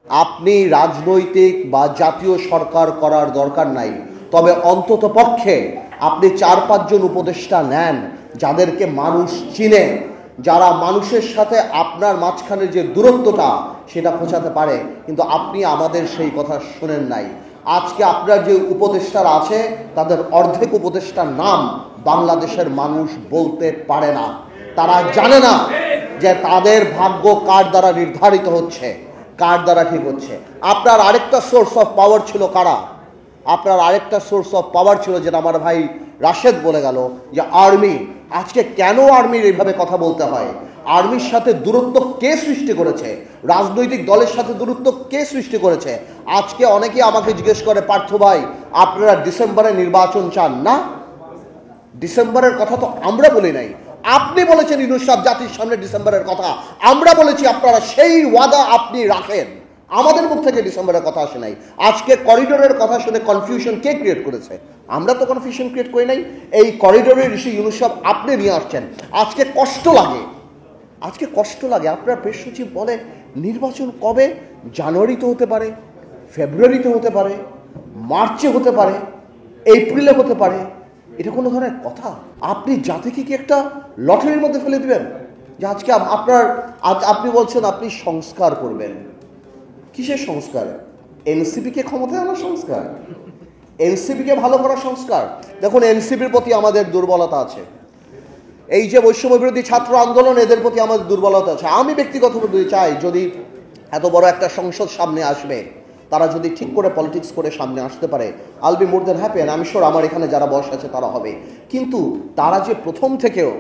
আপনি রাজনৈতিক বা জাতীয় সরকার করার দরকার নাই, তবে অন্তত পক্ষে আপনি 4-5 জন উপদেষ্টা নেন যাদেরকে মানুষ চিনে, যারা মানুষের সাথে আপনার মাঝখানে যে দূরত্বটা সেটা পৌঁছাতে পারে। কিন্তু আপনি আমাদের সেই কথা শোনেন নাই। আজকে আপনার যে উপদেষ্টারা আছে তাদের অর্ধেক উপদেষ্টার নাম বাংলাদেশের মানুষ বলতে পারে না। তারা জানে না যে তাদের ভাগ্য কার দ্বারা নির্ধারিত হচ্ছে, কার দ্বারা ঠিক হচ্ছে। আপনার আরেকটা সোর্স অফ পাওয়ার ছিল কারা? আপনার আরেকটা সোর্স অফ পাওয়ার ছিল, যেটা আমার ভাই রাশেদ বলে গেল, যে আর্মি। আজকে কেন আর্মির এইভাবে কথা বলতে হয়? আর্মির সাথে দূরত্ব কে সৃষ্টি করেছে? রাজনৈতিক দলের সাথে দূরত্ব কে সৃষ্টি করেছে? আজকে অনেকে আমাকে জিজ্ঞেস করে, পার্থ ভাই আপনারা ডিসেম্বরে নির্বাচন চান না? ডিসেম্বরের কথা তো আমরা বলি নাই, আপনি বলেছেন ইউনূস সাহেব জাতির সামনে ডিসেম্বরের কথা। আমরা বলেছি আপনারা সেই ওয়াদা আপনি রাখেন। আমাদের মুখ থেকে ডিসেম্বরের কথা আসে নাই। আজকে করিডোরের কথা শুনে কনফিউশন কে ক্রিয়েট করেছে? আমরা তো কনফিউশন ক্রিয়েট করি নাই। এই করিডোরের ইস্যু ইউনূস সাহেব আপনি নিয়ে আসছেন। আজকে কষ্ট লাগে, আজকে কষ্ট লাগে। আপনার প্রেস সচিব বলে নির্বাচন কবে? জানুয়ারিতে হতে পারে, ফেব্রুয়ারিতে হতে পারে, মার্চে হতে পারে, এপ্রিলে হতে পারে। এটা কোনো ধরনের কথা? আপনি জাতিকে কি একটা লটারির মধ্যে ফেলে দিবেন? যে আজকে আপনি বলছেন আপনি সংস্কার করবেন। কিসের সংস্কার? এনসিপিকে ক্ষমতায় আনার সংস্কার, এনসিপিকে ভালো করার সংস্কার। দেখুন, এনসিপির প্রতি আমাদের দুর্বলতা আছে। এই যে বৈষম্য বিরোধী ছাত্র আন্দোলন, এদের প্রতি আমাদের দুর্বলতা আছে। আমি ব্যক্তিগতভাবে চাই, যদি এত বড় একটা সংসদ সামনে আসবে, তারা যদি ঠিক করে পলিটিক্স করে সামনে আসতে পারে, I'll be more then happy. আমি শিওর আমার এখানে যারা বয়স আছে তারা হবে। কিন্তু তারা যে প্রথম থেকেও